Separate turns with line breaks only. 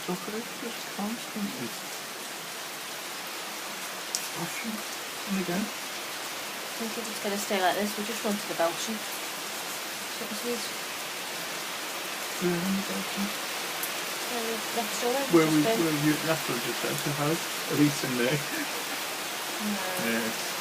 chocolate just constantly washing. And again.
I think if it's going to stay like this, we'll just run to the Belgian. So it is.
We're in the Belgian.
Next door.
Where you, that's what I just said, to house, at least in there.
No.
Yeah,